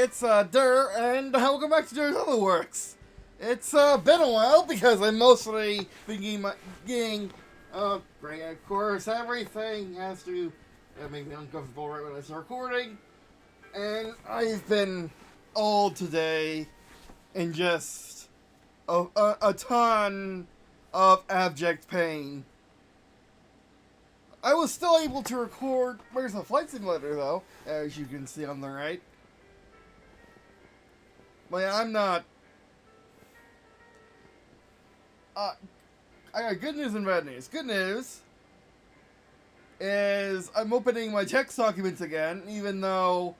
it's Dur, and welcome back to Dur's Other Works. It's been a while because I'm mostly thinking getting great. Of course, everything has to make me uncomfortable right when I start recording, and I've been all today in just a ton of abject pain. I was still able to record Where's the Flight Simulator, though, as you can see on the right. But yeah, I'm not... I got good news and bad news. Good news is I'm opening my text documents again, even though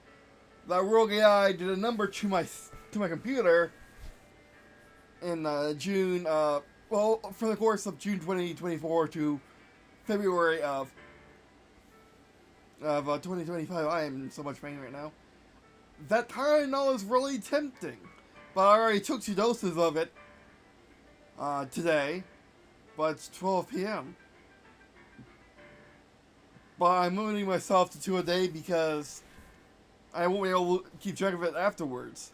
that rogue AI did a number to my computer in June, for the course of June 2024 to February of 2025. I am in so much pain right now. That Tylenol is really tempting, but I already took 2 doses of it today, but it's 12 p.m. But I'm limiting myself to 2 a day because I won't be able to keep track of it afterwards.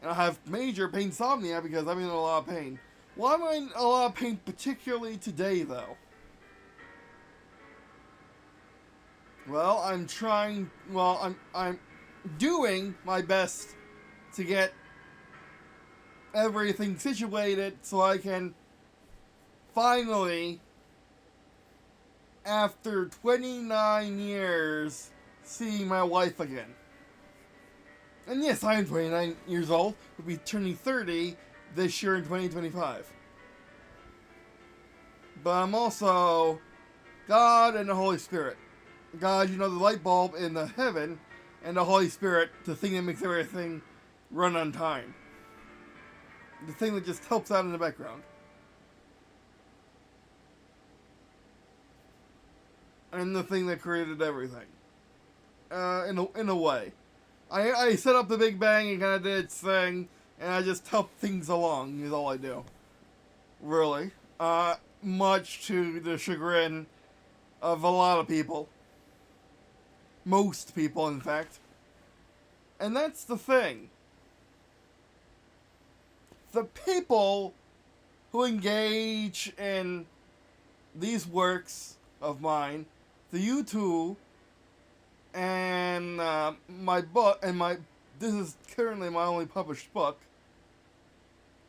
And I have major insomnia because I'm in a lot of pain. Well, I'm in a lot of pain particularly today, though. Well, I'm doing my best to get everything situated so I can finally, after 29 years, see my wife again. And yes, I am 29 years old. Will be turning 30 this year in 2025. But I'm also God and the Holy Spirit. God, the light bulb in the heaven, and the Holy Spirit, the thing that makes everything run on time. The thing that just helps out in the background. And the thing that created everything. In a way. I set up the Big Bang and kind of did its thing, and I just help things along, is all I do. Really. Much to the chagrin of a lot of people. Most people, in fact. And that's the thing. The people who engage in these works of mine, the YouTube, and my book, this is currently my only published book,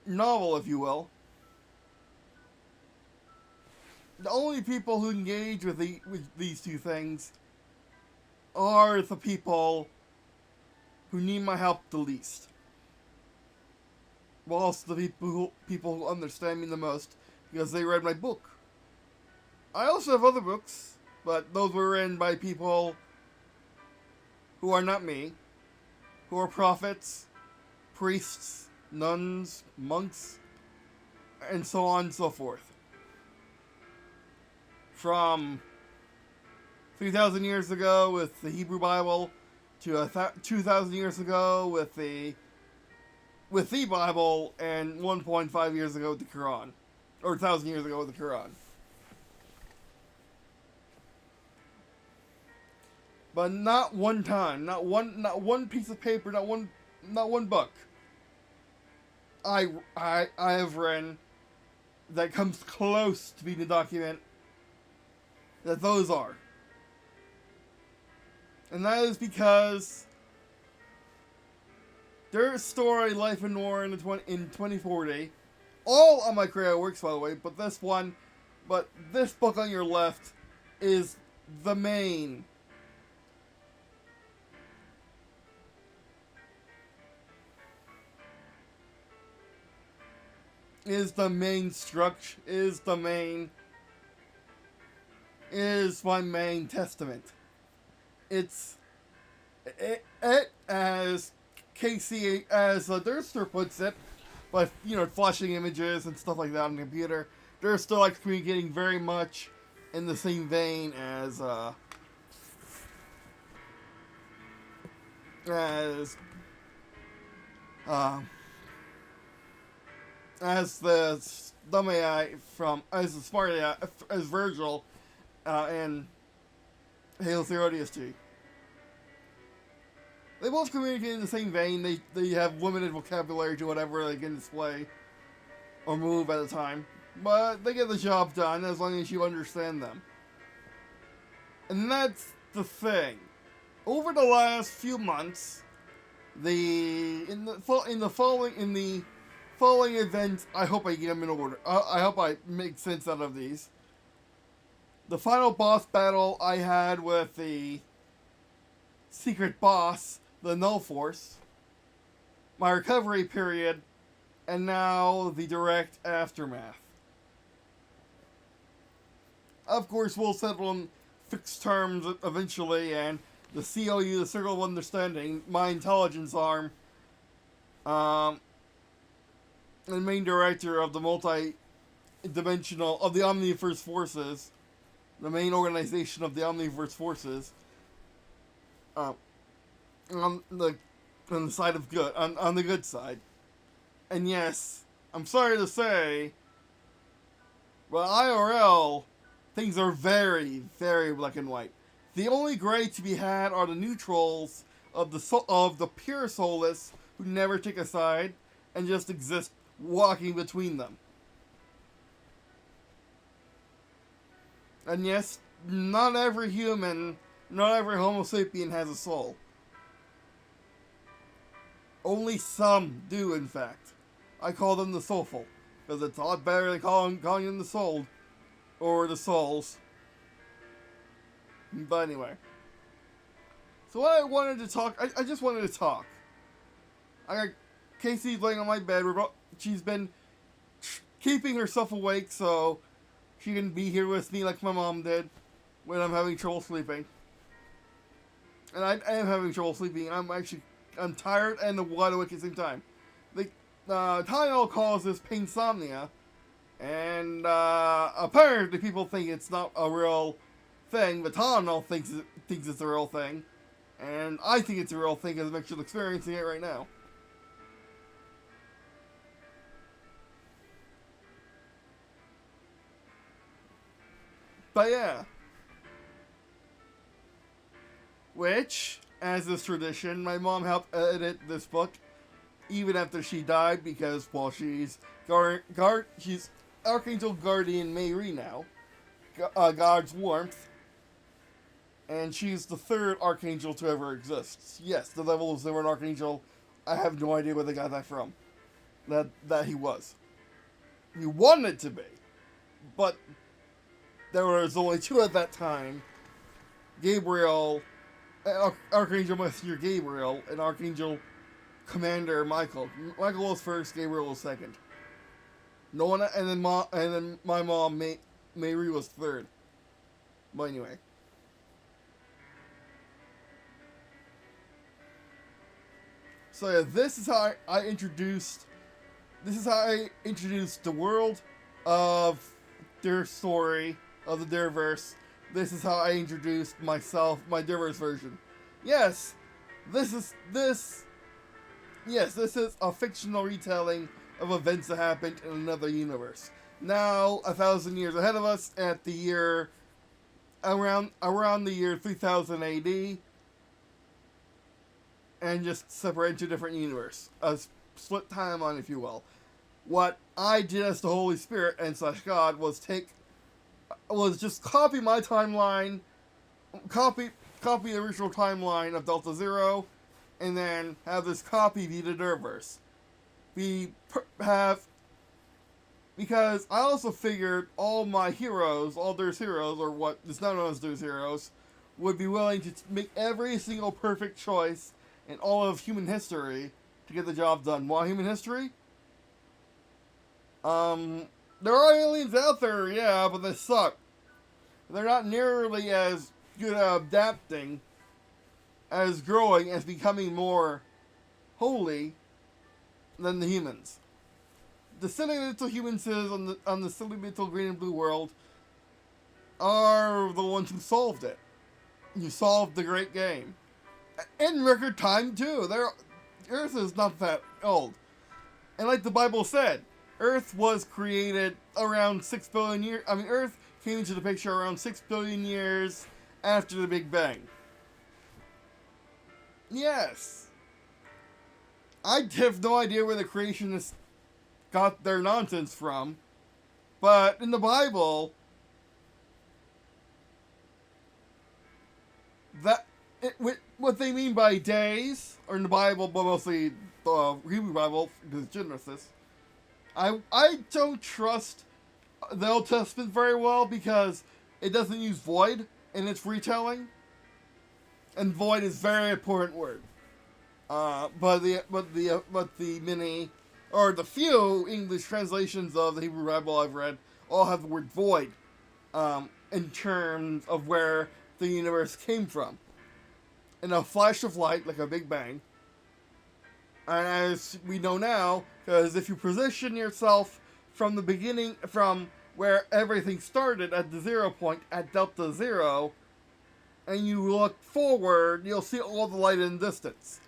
novel, if you will. The only people who engage with these 2 things are the people who need my help the least. Well, also the people who understand me the most because they read my book. I also have other books, but those were written by people who are not me, who are prophets, priests, nuns, monks, and so on and so forth. From 3,000 years ago with the Hebrew Bible to 2,000 years ago with the Bible, and 1.5 years ago with the Quran, or 1,000 years ago with the Quran. But not one time, not one piece of paper, not one book I have written that comes close to being a document that those are. And that is because Dur's story, Life and War in 2040, all of my creative works, by the way, but this book on your left is the main. Is my main testament. It as Casey, as Durster puts it, but flashing images and stuff like that on the computer, Durster likes communicating very much in the same vein as the dumb AI as the smart AI, as Virgil, in Halo 3 ODST. They both communicate in the same vein. They have limited vocabulary to whatever they can display or move at a time. But they get the job done as long as you understand them. And that's the thing. Over the last few months, in the following events, I hope I get them in order. I hope I make sense out of these. The final boss battle I had with the secret boss, the Null Force, my recovery period, and now the direct aftermath. Of course, we'll settle on fixed terms eventually, and the COU, the Circle of Understanding, my intelligence arm, the main director of the multi-dimensional, of the Omniverse Forces, the main organization of the Omniverse Forces, on the side of good, on the good side. And yes, I'm sorry to say, but IRL, things are very, very black and white. The only gray to be had are the neutrals of the pure soulless who never take a side and just exist walking between them. And yes, not every human, not every Homo sapien has a soul. Only some do, in fact. I call them the soulful, because it's a lot better than calling them the soul, or the souls. But anyway. So what I wanted to talk, I just wanted to talk. I got Casey laying on my bed. She's been keeping herself awake so she can be here with me like my mom did when I'm having trouble sleeping. And I am having trouble sleeping. I'm tired and wide awake at the same time. Tylenol calls this painsomnia, and apparently people think it's not a real thing, but Tylenol thinks it's a real thing, and I think it's a real thing because I'm actually experiencing it right now. But yeah. Which, as is tradition, my mom helped edit this book even after she died because, well, she's she's Archangel Guardian Mayri now, God's Warmth, and she's the third Archangel to ever exist. Yes, the devil was never an Archangel. I have no idea where they got that from. That he was. He wanted to be, but there was only two at that time. Gabriel, Archangel Messenger Gabriel, and Archangel Commander Michael. Michael was first, Gabriel was second. No one, and then my mom, Mary, was third. But anyway. So yeah, this is how I introduced the world of their story, of the Derverse. This is how I introduced myself, my Derverse version. Yes, this is a fictional retelling of events that happened in another universe. Now, 1,000 years ahead of us, at the year around the year 3000 AD, and just separate into a different universe, a split timeline, if you will. What I did as the Holy Spirit and / God was just copy my timeline, copy the original timeline of Delta Zero, and then have this copy be the Derverse. Because I also figured all my heroes, all their heroes, or what is now known as their heroes, would be willing to make every single perfect choice in all of human history to get the job done. Why human history? There are aliens out there, yeah, but they suck. They're not nearly as good at adapting, as growing, as becoming more holy than the humans. The silly little humans on the silly little green and blue world are the ones who solved it. You solved the great game. In record time, too. Earth is not that old. And like the Bible said, Earth was created around 6 billion years... Earth came into the picture around 6 billion years after the Big Bang. Yes. I have no idea where the creationists got their nonsense from, but in the Bible, that what they mean by days, or in the Bible, but mostly the Hebrew Bible, because Genesis, I don't trust the Old Testament very well because it doesn't use void in its retelling, and void is a very important word. But the many or the few English translations of the Hebrew Bible I've read all have the word void in terms of where the universe came from. In a flash of light, like a Big Bang. And as we know now, because if you position yourself from the beginning, from where everything started at the 0 point, at delta 0, and you look forward, you'll see all the light in the distance.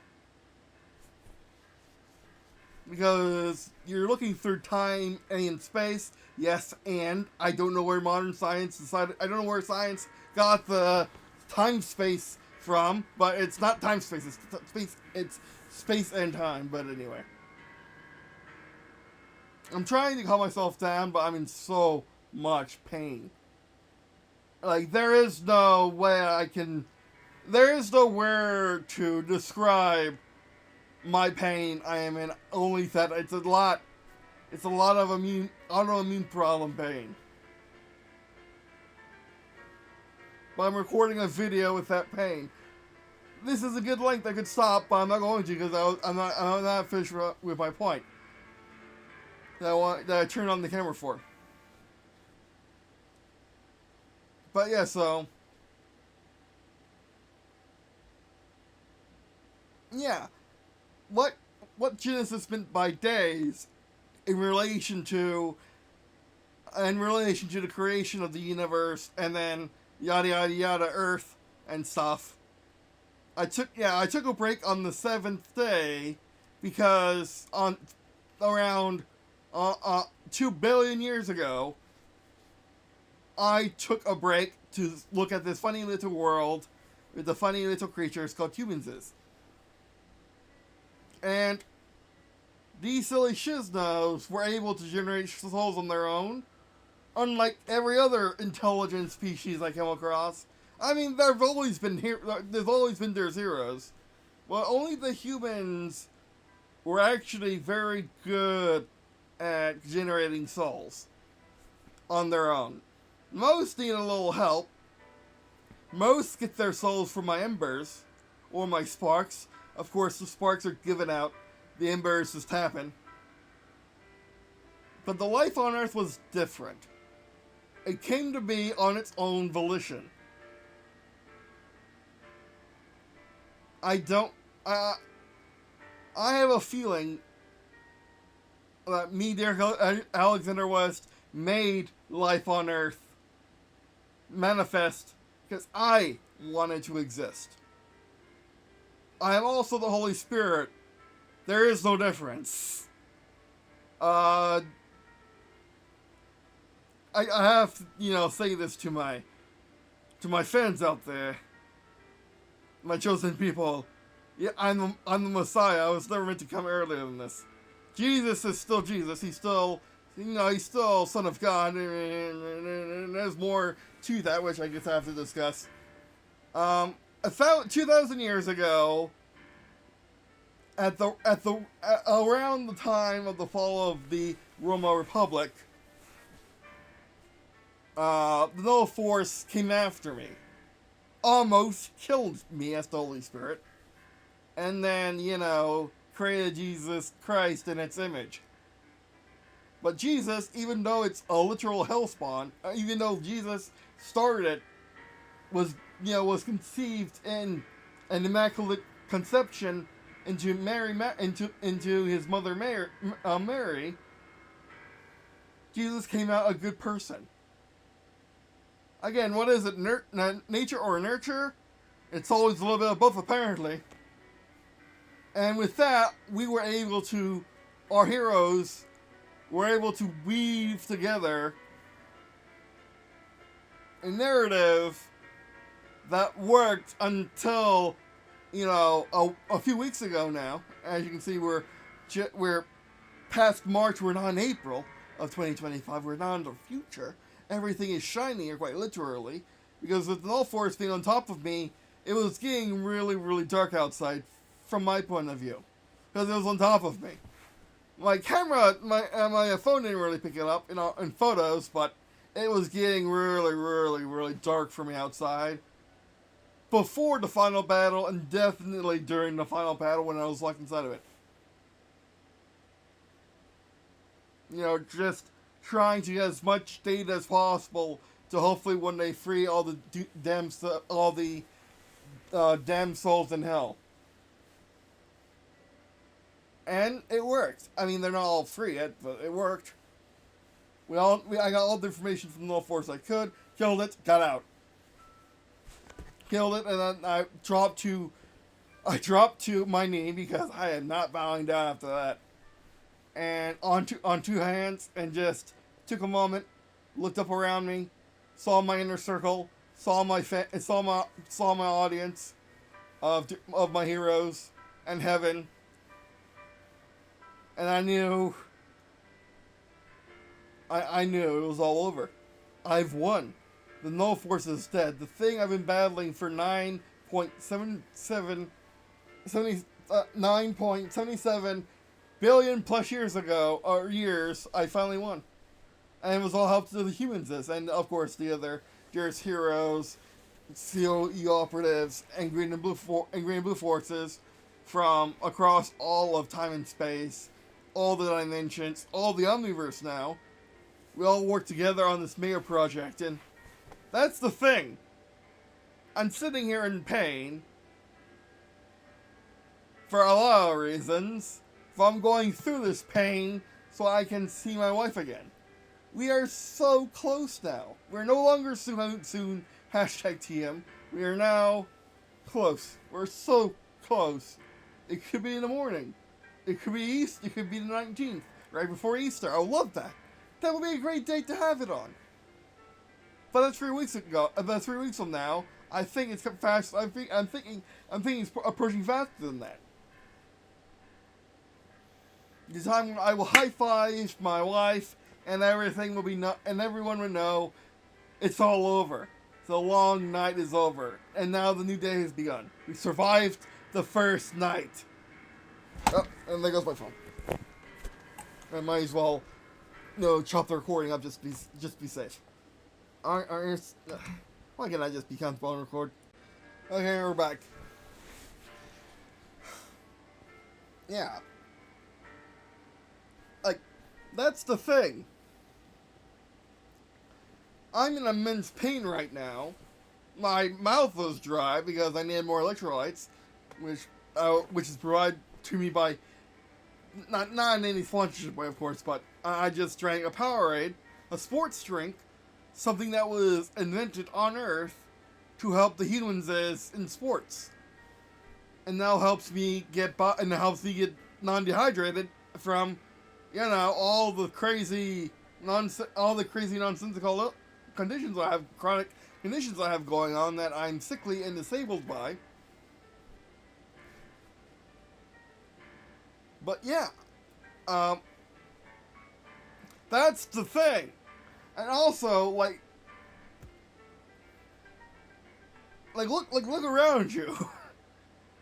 Because you're looking through time and space, yes, and I don't know where modern science decided, I don't know where science got the time-space from, but it's not time-space, it's space and time, but anyway. I'm trying to calm myself down, but I'm in so much pain. Like, there is no way to describe my pain I am in, only that it's a lot of autoimmune problem pain. But I'm recording a video with that pain. This is a good length I could stop, but I'm not going to because I'm not finished with my point that I turned on the camera for. But yeah, so yeah, what Genesis meant by days in relation to the creation of the universe, and then yada yada yada, Earth and stuff. I took a break on the 7th day because on around 2 billion years ago, I took a break to look at this funny little world with the funny little creatures called humans. And these silly shiznos were able to generate souls on their own, unlike every other intelligent species I come across. I mean, there's always been their zeros. Well, only the humans were actually very good at generating souls on their own. Most need a little help. Most get their souls from my embers or my sparks. Of course, the sparks are given out. The embers just happen. But the life on Earth was different. It came to be on its own volition. I have a feeling that me, Derek Alexander West, made life on Earth manifest because I wanted to exist. I am also the Holy Spirit. There is no difference. I have to, say this to my fans out there, my chosen people. Yeah, I'm the Messiah. I was never meant to come earlier than this. Jesus is still Jesus. He's still Son of God, and there's more to that, which I guess I have to discuss. 2,000 years ago, around the time of the fall of the Roman Republic, the Null Force came after me, almost killed me as the Holy Spirit, and then created Jesus Christ in its image. But Jesus, even though it's a literal hellspawn, even though Jesus started, was conceived in an immaculate conception into his mother Mary, Jesus came out a good person. Again, what is it, nature or nurture? It's always a little bit of both, apparently. And with that, our heroes were able to weave together a narrative that worked until a few weeks ago now. As you can see, we're past March. We're not in April of 2025. We're not in the future. Everything is shiny here, quite literally, because with the null force being on top of me, it was getting really, really dark outside from my point of view, because it was on top of me. My camera, my phone didn't really pick it up in photos, but it was getting really, really, really dark for me outside before the final battle, and definitely during the final battle when I was locked inside of it. Just trying to get as much data as possible to hopefully one day free all the damn souls in hell. And it worked. I mean, they're not all free yet, but it worked. I got all the information from the null force I could, killed it, got out. Killed it, and then I dropped to my knee because I am not bowing down after that. And on two hands, and just took a moment, looked up around me, saw my inner circle, saw my audience of my heroes and heaven, and I knew it was all over. I've won. The null force is dead. The thing I've been battling for 9.77 billion plus years ago, or years, I finally won. And it was all help to the humans, and of course there's heroes, COE operatives, and Green and Blue forces from across all of time and space, all the dimensions, all the Omniverse now. We all work together on this mega project, and that's the thing. I'm sitting here in pain for a lot of reasons. If I'm going through this pain so I can see my wife again. We are so close now. We're no longer soon #TM. We are now close. We're so close. It could be in the morning. It could be Easter. It could be the 19th, right before Easter. I would love that. That would be a great date to have it on. But that's 3 weeks ago. About 3 weeks from now. I think it's fast. I'm thinking it's approaching faster than that. The time when I will high five my wife, and everything will be and everyone will know it's all over. The long night is over, and now the new day has begun. We survived the first night. Oh, and there goes my phone. I might as well, chop the recording up just be safe. Why can't I just be comfortable and record? Okay, we're back. Yeah. That's the thing. I'm in immense pain right now. My mouth was dry because I needed more electrolytes, which is provided to me by not in any sponsorship way, of course, but I just drank a Powerade, a sports drink, something that was invented on Earth to help the humans in sports, and now helps me get non-dehydrated from all the crazy nonsensical conditions I have, chronic conditions I have going on that I'm sickly and disabled by. But yeah, that's the thing. And also, look around you.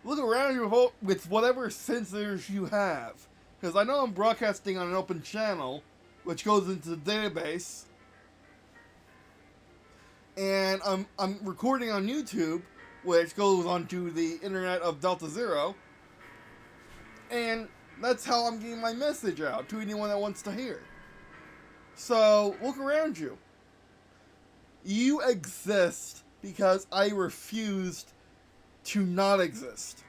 Look around you with whatever sensors you have. Because I know I'm broadcasting on an open channel, which goes into the database. And I'm recording on YouTube, which goes onto the internet of Delta Zero. And that's how I'm getting my message out to anyone that wants to hear. So, look around you. You exist because I refused to not exist.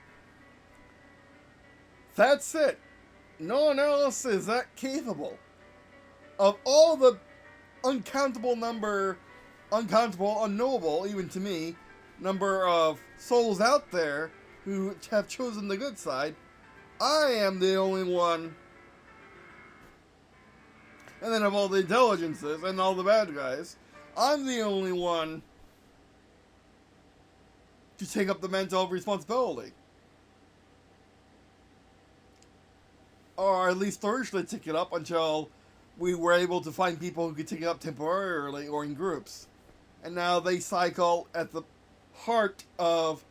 That's it. No one else is that capable. Of all the uncountable, unknowable, even to me, number of souls out there who have chosen the good side, I am the only one. And then of all the intelligences and all the bad guys, I'm the only one to take up the mental responsibility. or at least originally take it up until we were able to find people who could take it up temporarily or in groups. And now they cycle at the heart of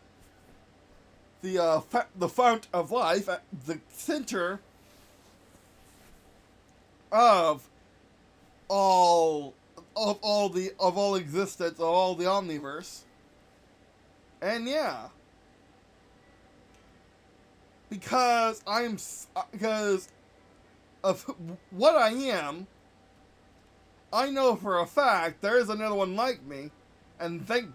the fount of life, at the center of all existence, of all the omniverse. And yeah, because of what I am, I know for a fact there is another one like me, and think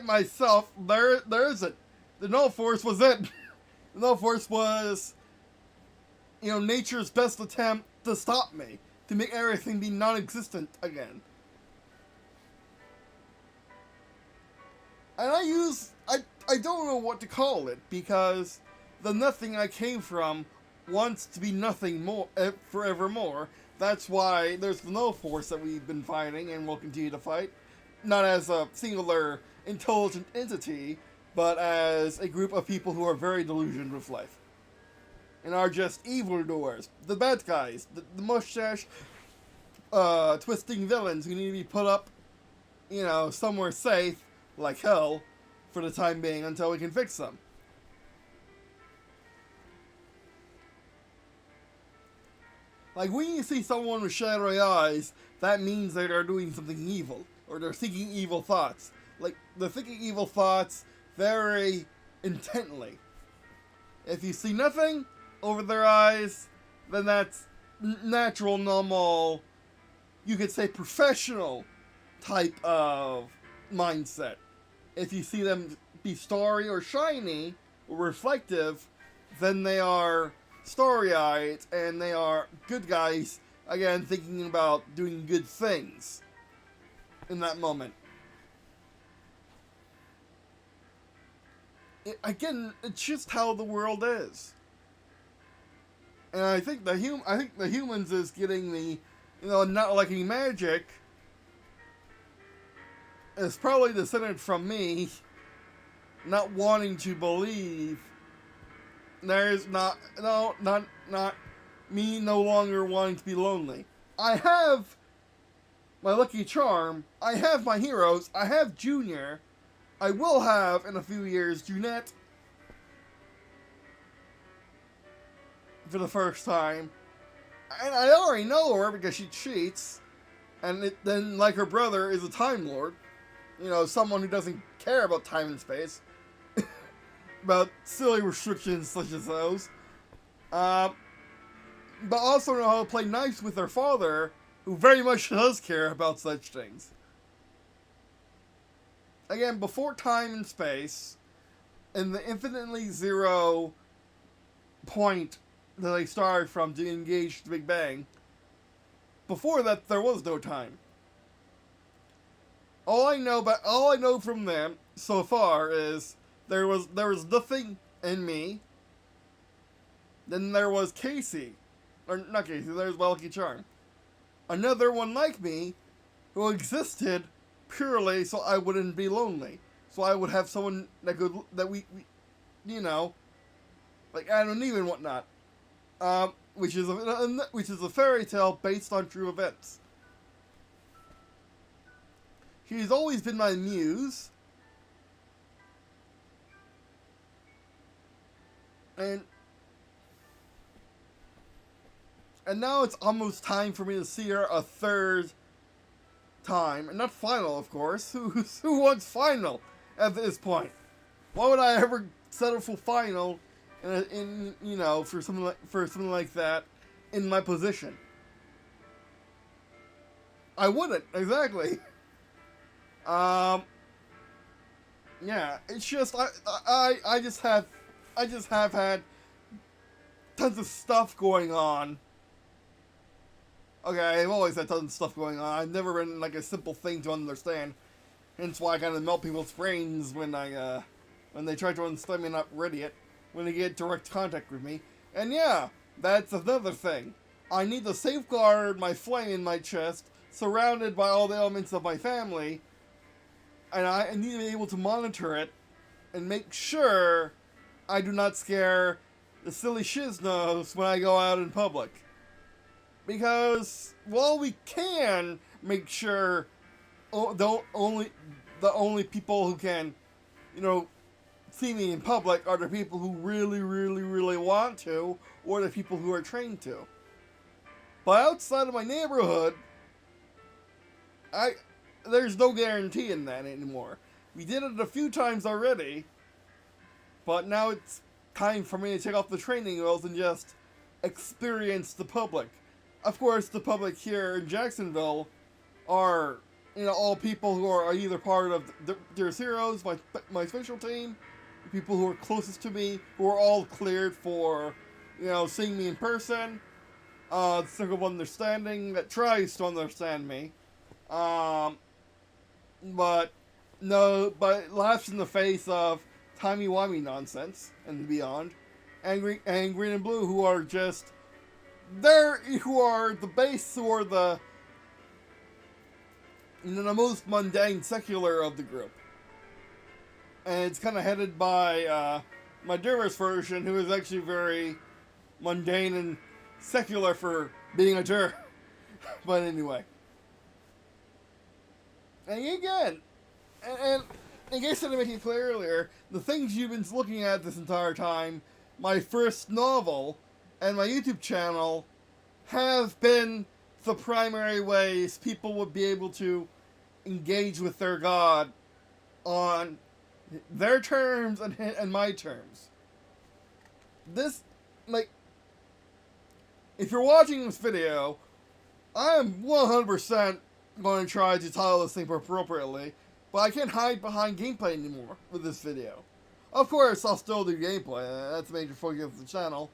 myself, there isn't. The Null Force was it. The Null Force was, nature's best attempt to stop me, to make everything be non-existent again. And I don't know what to call it, because the nothing I came from wants to be nothing more, forevermore. That's why there's the Null Force that we've been fighting and will continue to fight. Not as a singular intelligent entity, but as a group of people who are very delusioned with life. And are just evildoers. The bad guys. The mustache twisting villains who need to be put up, somewhere safe, like hell, for the time being until we can fix them. Like, when you see someone with shadowy eyes, that means that they're doing something evil, or they're thinking evil thoughts. Like, they're thinking evil thoughts very intently. If you see nothing over their eyes, then that's natural, normal, you could say professional type of mindset. If you see them be starry or shiny or reflective, then they are starry-eyed and they are good guys, again, thinking about doing good things in that moment. It's just how the world is. And I think the humans is getting the, not liking magic is probably descended from me not wanting to believe there's not me no longer wanting to be lonely. I have my lucky charm, I have my heroes, I have Junior, I will have in a few years Junette for the first time, and I already know her because she cheats, and then like her brother is a Time Lord, someone who doesn't care about time and space. About silly restrictions such as those. But also know how to play nice with their father, who very much does care about such things. Again, before time and space, in the infinitely zero point that they started from to engage the Big Bang, before that there was no time. All I know from them so far is there was nothing in me. Then there was Casey. Or not Casey, there's Lucky Charm. Another one like me who existed purely so I wouldn't be lonely. So I would have someone that we like Adam and Eve and whatnot. Which is a fairy tale based on true events. She's always been my muse. And now it's almost time for me to see her a third time. And not final, of course. Who wants final at this point? Why would I ever settle for final for something like that in my position? I wouldn't, exactly. Yeah, it's just I just have had tons of stuff going on. Okay, I've always had tons of stuff going on. I've never been like a simple thing to understand. Hence why I kind of melt people's brains when they try to understand me and not ready it, when they get direct contact with me. And yeah, that's another thing. I need to safeguard my flame in my chest, surrounded by all the elements of my family, and I need to be able to monitor it and make sure I do not scare the silly shiznos when I go out in public. Because while we can make sure the only people who can, you know, see me in public are the people who really, really, really want to, or the people who are trained to. But outside of my neighborhood, there's no guarantee in that anymore. We did it a few times already, but now it's time for me to take off the training wheels and just experience the public. Of course, the public here in Jacksonville are, you know, all people who are either part of Dearest Heroes, my special team, the people who are closest to me, who are all cleared for, you know, seeing me in person. Circle of Understanding that tries to understand me. But laughs in the face of timey-wimey nonsense and beyond. And Green and Blue, who are just who are the base, who are the most mundane, secular of the group. And it's kind of headed by my dearest version, who is actually very mundane and secular for being a Dur. But anyway. And again, and in case I didn't make it clear earlier, the things you've been looking at this entire time, my first novel and my YouTube channel, have been the primary ways people would be able to engage with their god on their terms and my terms. This, like, if you're watching this video, I am 100% going to try to title this thing appropriately, but I can't hide behind gameplay anymore with this video. Of course, I'll still do gameplay. That's a major focus of the channel.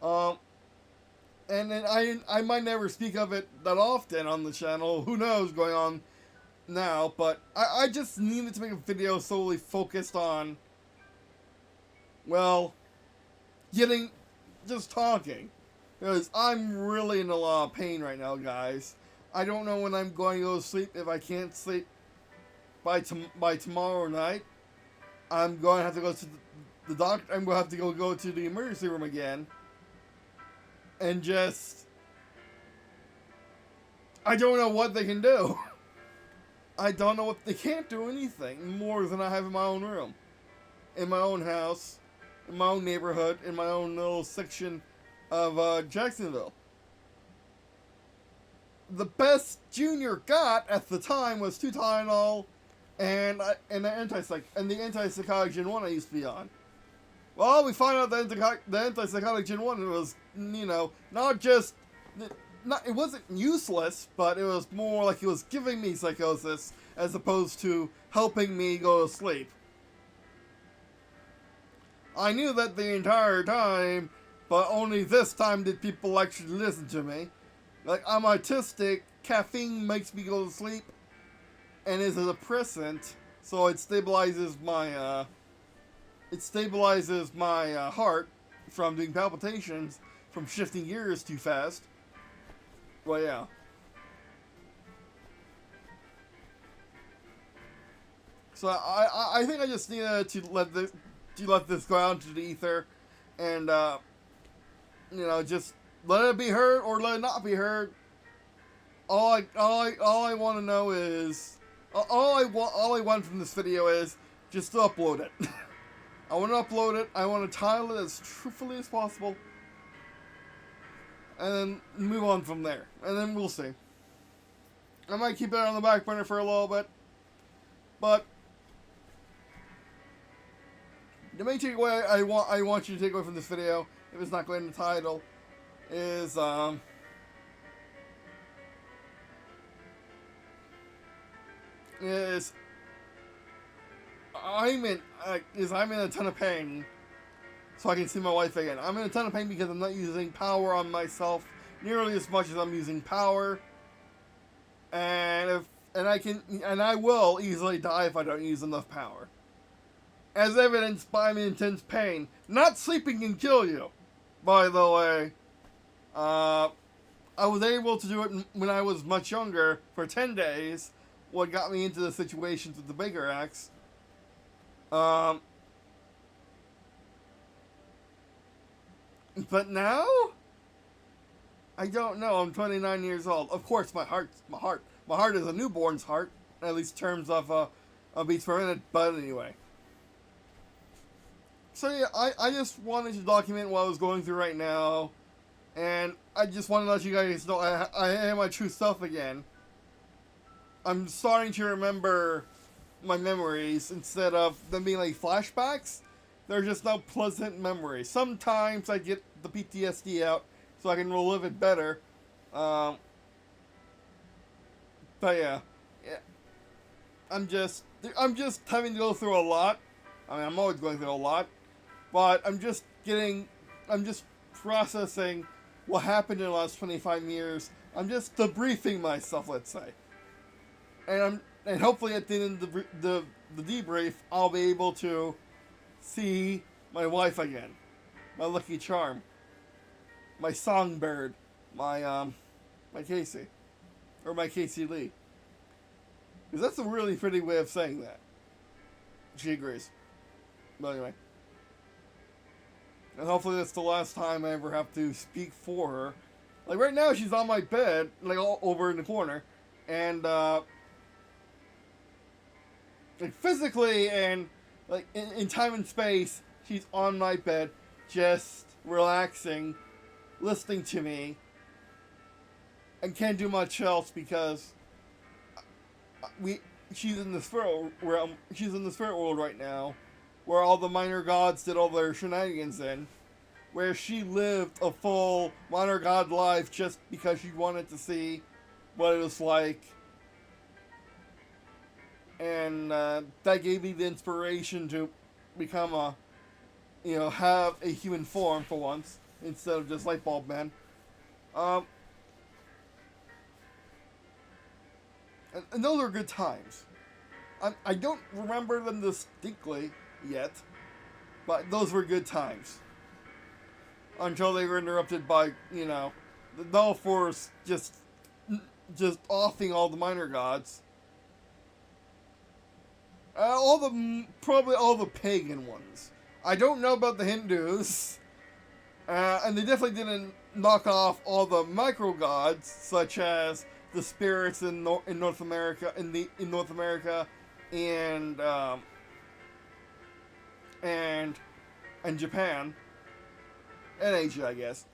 And then I might never speak of it that often on the channel. Who knows going on now, but I just needed to make a video solely focused on, well, just talking. Because I'm really in a lot of pain right now, guys. I don't know when I'm going to go to sleep. If I can't sleep by tomorrow night, I'm going to have to go to the doctor. I'm going to have to go to the emergency room again. And just, I don't know what they can do. I don't know what they can't do anything more than I have in my own room, in my own house, in my own neighborhood, in my own little section of Jacksonville. The best Junior got at the time was 2 Tylenol and the antipsychotic Gen 1 I used to be on. Well, we find out that the antipsychotic Gen 1 was, you know, it wasn't useless, but it was more like it was giving me psychosis as opposed to helping me go to sleep. I knew that the entire time, but only this time did people actually listen to me. Like, I'm autistic, caffeine makes me go to sleep, and is a depressant, so it stabilizes my heart from doing palpitations, from shifting gears too fast. Well, yeah. So I think I just needed to let this go out into the ether, and you know, just let it be heard or let it not be heard. All I want to know is all I want from this video is just to upload it. I want to upload it. I want to title it as truthfully as possible, and then move on from there. And then we'll see. I might keep it on the back burner for a little bit, but the main takeaway I want you to take away from this video, if it's not going in the title, is I'm in a ton of pain, so I can see my wife again. I'm in a ton of pain because I'm not using power on myself nearly as much as I'm using power, and I will easily die if I don't use enough power. As evidenced by my intense pain. Not sleeping can kill you, by the way. I was able to do it when I was much younger for 10 days. What got me into the situations with the Baker Axe. But now, I don't know. I'm 29 years old. Of course, my heart is a newborn's heart, at least in terms of beats per minute. But anyway, so yeah, I just wanted to document what I was going through right now, and I just want to let you guys know I am my true self again. I'm starting to remember my memories instead of them being like flashbacks. They're just now pleasant memories. Sometimes I get the PTSD out so I can relive it better. Um, but yeah, I'm just having to go through a lot. I mean, I'm always going through a lot, but I'm just processing what happened in the last 25 years. I'm just debriefing myself, let's say, and hopefully at the end of the debrief, I'll be able to see my wife again, my lucky charm, my songbird, my Casey, or my Casey Lee, because that's a really pretty way of saying that. She agrees. But anyway, and hopefully that's the last time I ever have to speak for her. Like right now, she's on my bed, like all over in the corner, and like physically and like in time and space, she's on my bed, just relaxing, listening to me, and can't do much else because she's in the spirit realm. She's in the spirit world right now, where all the minor gods did all their shenanigans in, where she lived a full minor god life just because she wanted to see what it was like. And that gave me the inspiration to become have a human form for once, instead of just light bulb man. And those are good times. I don't remember them distinctly yet, but those were good times. Until they were interrupted by, the Null Force just offing all the minor gods. Probably all the pagan ones. I don't know about the Hindus, and they definitely didn't knock off all the micro gods, such as the spirits in North America, in North America, and Japan, and Asia, I guess.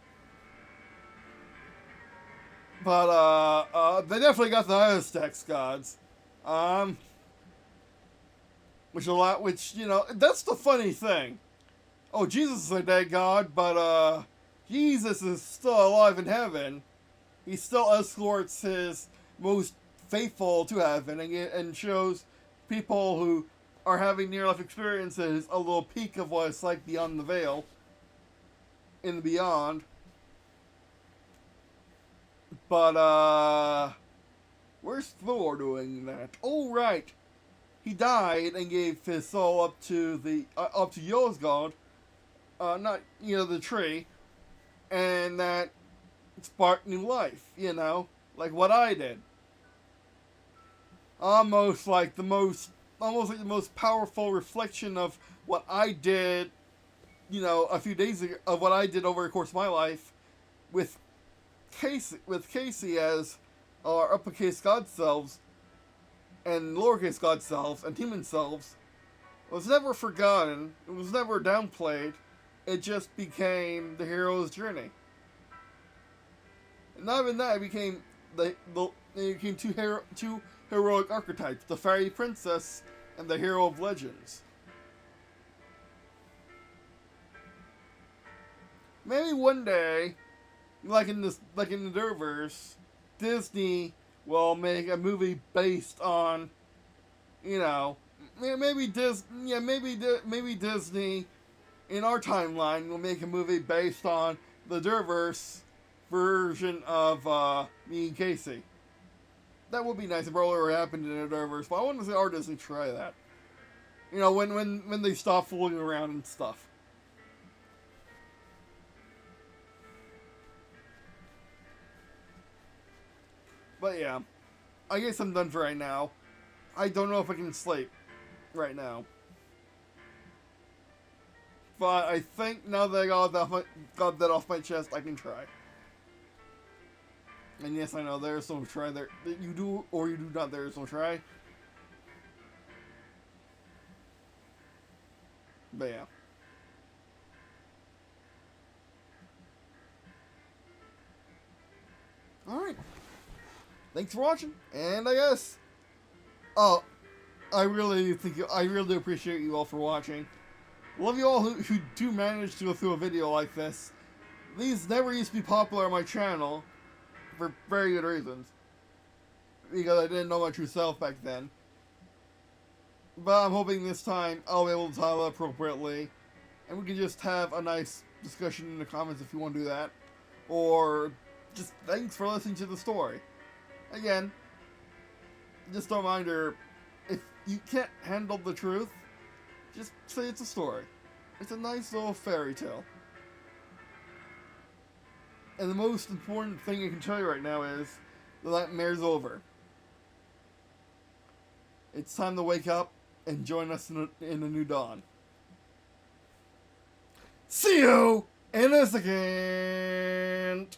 But they definitely got the Aztecs gods. Which, that's the funny thing. Oh, Jesus is a dead god, but, Jesus is still alive in heaven. He still escorts his most faithful to heaven and shows people who are having near-life experiences a little peek of what it's like beyond the veil, in the beyond. But, where's Thor doing that? Oh, right. He died and gave his soul up to Yozgod, not the tree, and that sparked new life. Like what I did. Almost like the most powerful reflection of what I did. A few days ago, of what I did over the course of my life, with Casey as our uppercase god selves, and lowercase god selves, and human selves, was never forgotten. It was never downplayed. It just became the hero's journey. And not even that, it became two heroic archetypes: the fairy princess and the hero of legends. Maybe one day, like in the Derverse, Disney will make a movie based on, maybe Disney in our timeline will make a movie based on the Derverse version of me and Casey. That would be nice if it ever happened in the Derverse, but I want to see our Disney try that. When they stop fooling around and stuff. But yeah, I guess I'm done for right now. I don't know if I can sleep right now. But I think now that I got that off my chest, I can try. And yes, I know there is no try there. You do or you do not. There is no try. But yeah. Alright. Thanks for watching. And I guess. Oh, I really appreciate you all for watching. Love you all who do manage to go through a video like this. These never used to be popular on my channel. For very good reasons. Because I didn't know my true self back then. But I'm hoping this time I'll be able to title appropriately. And we can just have a nice discussion in the comments if you want to do that. Or just thanks for listening to the story. Again, just a reminder, if you can't handle the truth, just say it's a story. It's a nice little fairy tale. And the most important thing I can tell you right now is the nightmare's over. It's time to wake up and join us in a new dawn. See you in a second!